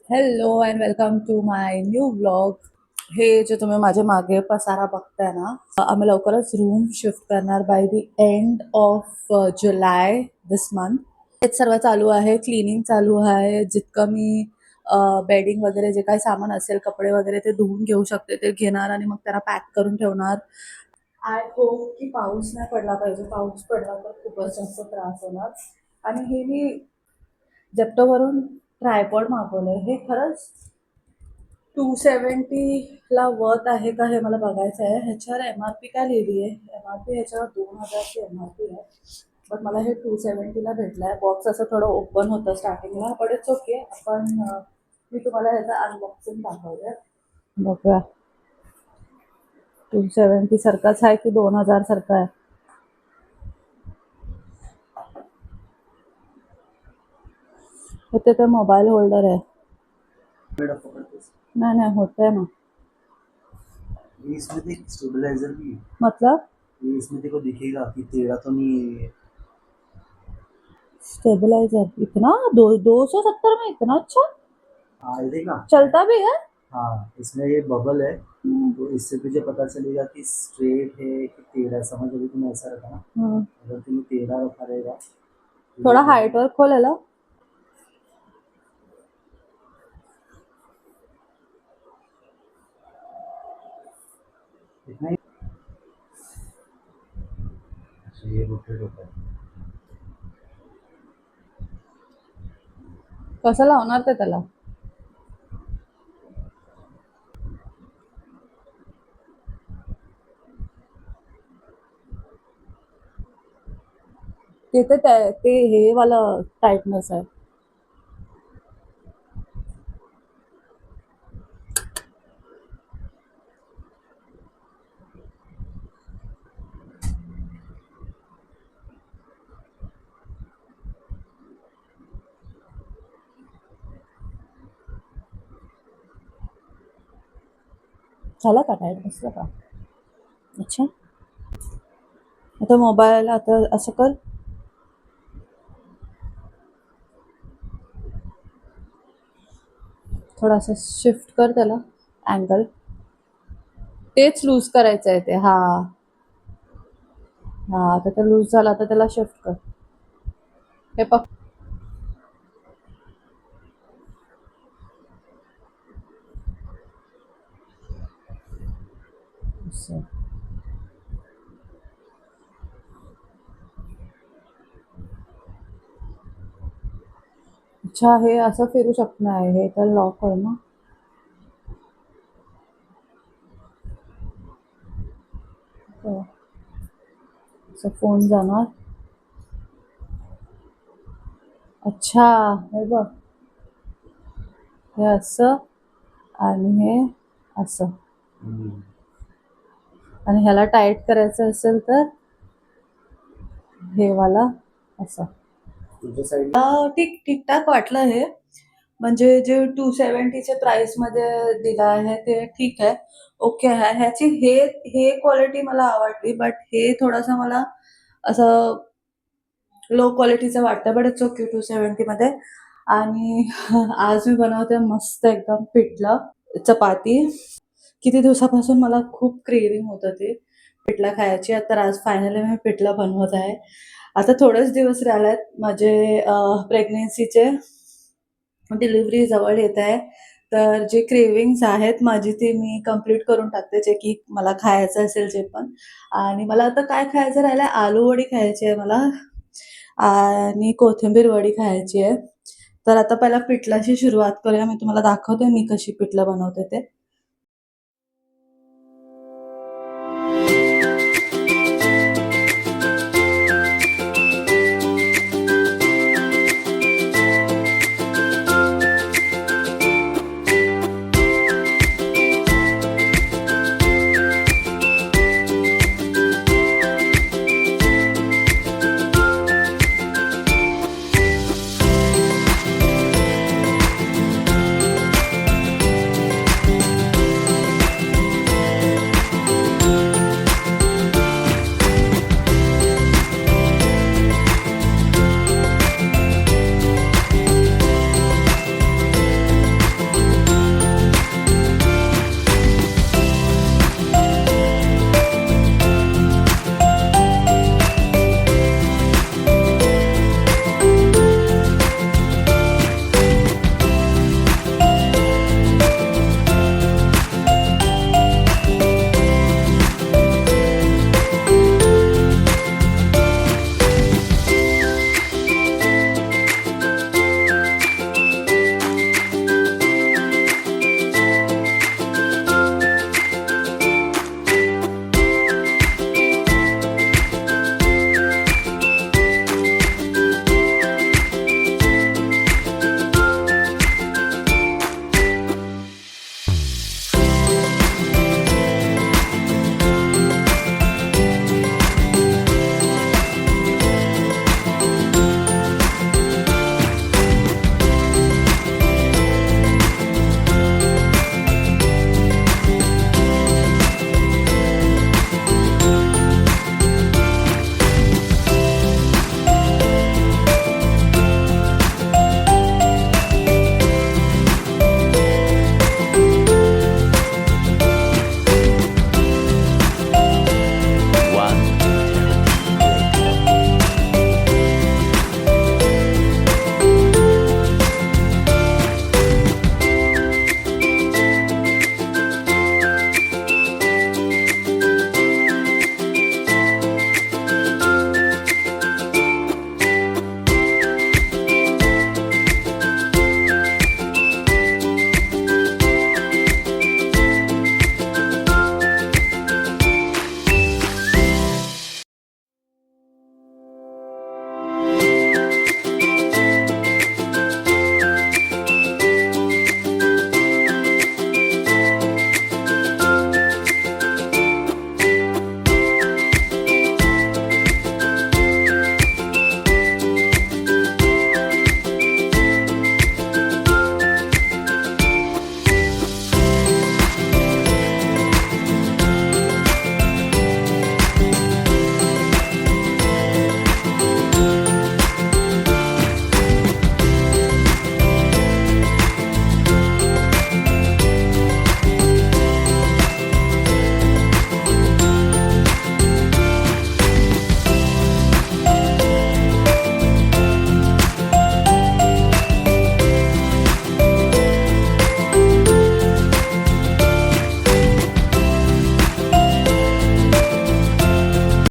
Hello and welcome to my new vlog. हे जे तुम्ही माझे मागे पसारा बघताय ना, आम्ही लवकरच रूम शिफ्ट करणार by the end of July this month. हेच सर्व चालू आहे, क्लिनिंग चालू आहे. जितकं मी बेडिंग वगैरे जे काही सामान असेल, कपडे वगैरे ते धुवून घेऊ शकते ते घेणार आणि मग त्याला पॅक करून ठेवणार. आय होप की पाऊस नाही पडला पाहिजे. पाऊस पडला तर खूपच जास्त त्रास होणार. आणि हे मी जेप्टोवरून ट्रायपॉड मागवलंय. हे खरंच 270 ला वर्थ आहे का हे मला बघायचं आहे. ह्याच्यावर MRP काय लिहिली आहे? MRP ह्याच्यावर 2000ची MRP आहे. बट मला हे 270ला भेटलं आहे. बॉक्स असं थोडं ओपन होतं स्टार्टिंगला, बट इट्स ओके. मी तुम्हाला ह्याचं अनबॉक्सिंग दाखवूया. बघूया 270 सारखाच आहे की 2000 सारखा आहे. ते मोबाईल होल्डर आहे. नहीं नहीं होता है ना। ये इसमें देख स्टेबलाइजर भी है। मतलब ये इसमें देखो दिखेगा कि टेढ़ा तो नहीं है ये। स्टेबलाइजर इतना 270 में इतना अच्छा हाँ ये देखना चलता भी है। हाँ इसमें ये बबल है तो इससे तुझे पता चलेगा कि स्ट्रेट है कि टेढ़ा। समझ अभी तुमने ऐसा रखा ना, अगर तुम्हें टेढ़ा रखा रहेगा तो थोड़ा ये हाइट और खोलेला. इतना ही। अच्छा ये रोटेट होता है। कसं लावणार ते त्याला? तिथे ते हे वाला टाइटनेस आहे. झाला का टाईट बसला का? अच्छा आता मोबाईल आता असं कर. थोडासा शिफ्ट कर त्याला अँगल. तेच लूज करायचं आहे ते. हा हा आता ते लूज झालं. आता त्याला शिफ्ट कर. हे पक असं. अच्छा हे असं फिरू शकणार आहे. हे तर लॉक आहे ना. असं फोन जाणार. अच्छा हे बघ, हे असं आणि हे असं. आणि ह्याला टाईट करायचं असेल तर हे वाला असं. तुझ्या साइड ठीक ठीकठाक वाटलं हे. म्हणजे जे 270च्या प्राइसमध्ये दिलं आहे ते ठीक आहे, ओके आहे. ह्याची हे हे क्वालिटी मला आवडली, बट हे थोडंसं मला असं लो क्वालिटीचं वाटतं. बट इट्स ओके 270मध्ये. आणि आज मी बनवते मस्त एकदम पिठलं चपाती. किती दिवसापासून मला खूप क्रेविंग होतं ते पिठलं खायची. तर आज फायनली मी पिठलं बनवत आहे. आता थोडेच दिवस राहिलेत माझे प्रेग्नेन्सीचे. डिलिव्हरी जवळ येत आहे. तर जे क्रेविंग्स आहेत माझी ती मी कंप्लीट करून टाकते, जे की मला खायचं असेल जे पण. आणि मला आता काय खायचं राहिलं, आलू वडी खायची आहे मला आणि कोथिंबीर वडी खायची आहे. तर आता पहिला पिठलाची सुरुवात करूया. मी तुम्हाला दाखवते मी कशी पिठलं बनवते ते.